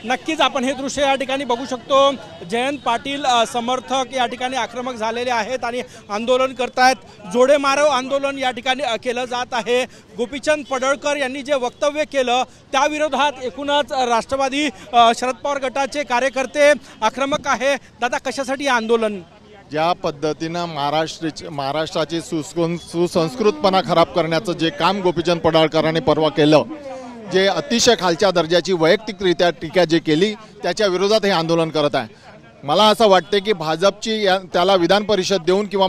नक्कीच आपण हे दृश्य या ठिकाणी बघू शकतो। जयंत पाटील समर्थक या ठिकाणी आक्रमक झालेले आहेत आणि आंदोलन करतायत। जोडे मारो आंदोलन या ठिकाणी केलं जात आहे। गोपीचंद पडळकर यांनी जे वक्तव्य केलं त्या विरोधात एकूणच राष्ट्रवादी शरद पवार गटाचे कार्यकर्ते आक्रमक आहे। दादा, कशासाठी आंदोलन? ज्या पद्धतीनं महाराष्ट्राची सुसंस्कृतपणा खराब करण्याचं जे काम गोपीचंद पडळकरांनी परवा केलं, जे अतिशय खालच्या दर्जाची वैयक्तिकरित्या टीका जे केली, त्याच्या विरोधात हे आंदोलन करत आहे। मला असं वाटते की भाजपची त्याला विधान परिषद देऊन किंवा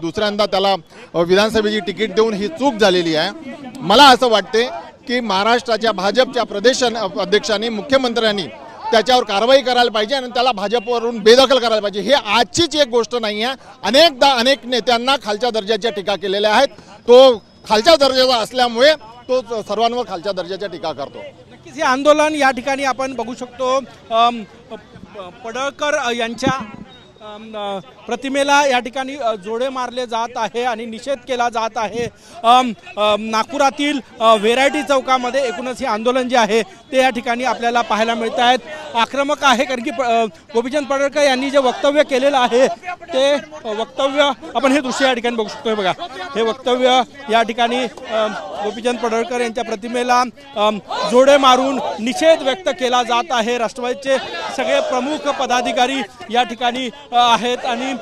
दुसऱ्यांदा त्याला विधानसभेची तिकीट देऊन ही चूक झालेली आहे। मला असं वाटते की महाराष्ट्राच्या भाजपच्या प्रदेश अध्यक्षांनी मुख्यमंत्र्यांनी त्याच्यावर कारवाई करायला पाहिजे आणि त्याला भाजपवरून बेदखल करायला पाहिजे। हे आजचीच एक गोष्ट नाही आहे। अनेकदा अनेक नेत्यांना खालच्या दर्जाच्या टीका केलेल्या आहेत। तो खालच्या दर्जाचा असल्यामुळे तो सर्वांवर खालच्या दर्जाच्या टीका करतो। नक्कीच हे आंदोलन या ठिकाणी आपण बघू शकतो। पडळकर यांच्या प्रतिमेला या ठिकाणी जोडे मारले जात आहे आणि निषेध केला जात आहे। नागपुरातील व्हेरायटी चौकामध्ये एकूणच हे आंदोलन जे आहे ते या ठिकाणी आपल्याला पाहायला मिळत आहेत। आक्रमक आहे कारण की गोपीचंद पडळकर यांनी जे वक्तव्य केलेलं आहे ते वक्तव्य आपण हे दृश्य या ठिकाणी बघू शकतोय। बघा, हे वक्तव्य या ठिकाणी गोपीचंद पडळकर यांच्या प्रतिमेला जोडे मारून निषेध व्यक्त केला जात आहे। राष्ट्रवादीचे सगळे प्रमुख पदाधिकारी या ठिकाणी आहेत आणि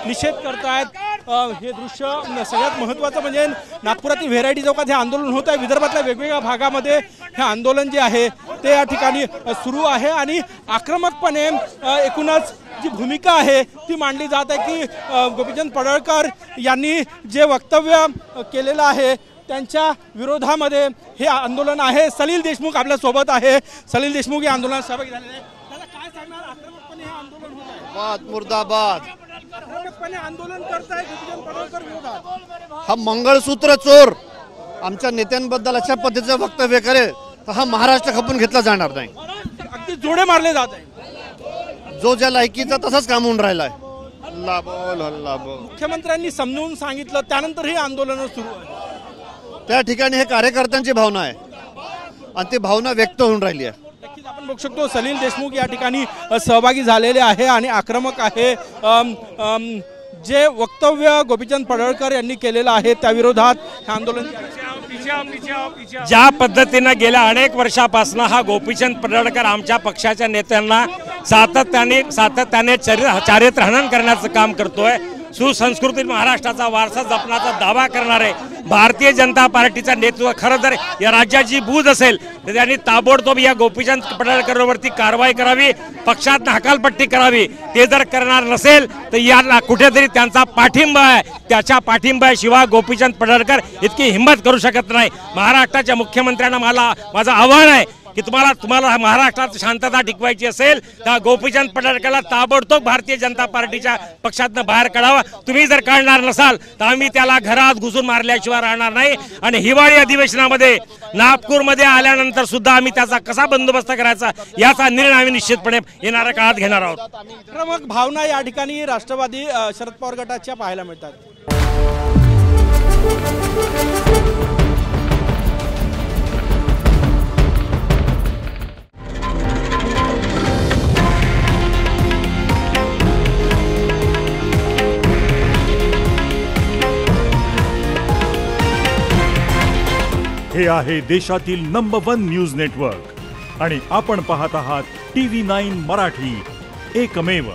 निषेध करतायत। हे दृश्य सगळ्यात महत्त्वाचं म्हणजे नागपुरातील व्हेरायटी चौकात हे आंदोलन होत आहे। विदर्भातल्या वेगवेगळ्या भागामध्ये हे आंदोलन जे आहे ते या ठिकाणी सुरू आहे आणि आक्रमकपणे एकूणच जी भूमिका आहे ती मांडली जात आहे की गोपीचंद पडळकर यांनी जे वक्तव्य केलेलं आहे त्यांच्या विरोधामध्ये हे आंदोलन आहे। सलील देशमुख आपल्या सोबत आहे। सलील देशमुख या आंदोलनात सहभागी झालेले आहेत। दादा, काय सांगणार? आक्रमकपणे हे आंदोलन होत आहे। मुर्दाबाद मुर्दाबाद आक्रमकपणे आंदोलन करताय गोपीचंद पडळकर विरोधात। हा मंगळसूत्र चोर आमच्या नेत्यांबद्दल अशा पद्धतीचं वक्तव्य करेल तर हा महाराष्ट्र खपून घेतला जाणार नाही। अगदी जोडे मारले जात आहे। जो ज्या लायकीचा तसाच काम होऊन राहिलाय। अल्लाह बोल अल्लाह बोल। मुख्यमंत्र्यांनी समजून सांगितलं त्यानंतर हे आंदोलन सुरू आहे। त्या ठिकाणी हे कार्यकर्त्यांची भावना आहे आणि ती भावना व्यक्त होऊन राहिली आहे। नक्कीच आपण बघू शकतो सलील देशमुख या ठिकाणी सहभागी झालेले आहे आणि आक्रमक आहे। जे वक्तव्य गोपीचंद पडळकर यांनी केलेलं आहे त्या विरोधात हे आंदोलन। ज्या पद्धतीने गेल्या अनेक वर्षापासून हा गोपीचंद पडळकर आमच्या पक्षाच्या नेत्यांना सातत्याने चारित्र्य हनन करण्याचं काम करतोय। सुसंस्कृत महाराष्ट्राचा वारसा जपण्याचा दावा करणारे भारतीय जनता पार्टीचा नेतृत्व खरं जर या राज्याची बूज असेल तर त्यांनी ताबडतोब या गोपीचंद पडळकरवरती कारवाई करावी, पक्षात हकालपट्टी करावी। ते जर करणार नसेल तर या कुठेतरी त्यांचा पाठिंबा आहे, त्याच्या पाठिंब्याशिवाय गोपीचंद पडळकर इतकी हिंमत करू शकत नाही। महाराष्ट्राच्या मुख्यमंत्र्यांना माझं आव्हान आहे की तुम्हाला महाराष्ट्रात शांतता टिकवायची असेल तर गोपीचंद पडळकरला ताबडतोब भारतीय जनता पार्टीच्या पक्षातनं बाहेर काढावा। तुम्ही जर काढणार नसाल तर आम्ही त्याला घरात घुसून मारल्याशिवाय राहणार नाही आणि हिवाळी अधिवेशनामध्ये नागपूरमध्ये आल्यानंतर सुद्धा आम्ही त्याचा कसा बंदोबस्त करायचा याचा निर्णय आम्ही निश्चितपणे येणाऱ्या काळात घेणार आहोत। आक्रमक भावना या ठिकाणी राष्ट्रवादी शरद पवार गटाच्या पाहायला मिळतात। हे आहे देशातील नंबर 1 न्यूज नेटवर्क आणि आपण पाहत आहात TV9 मराठी, एकमेव।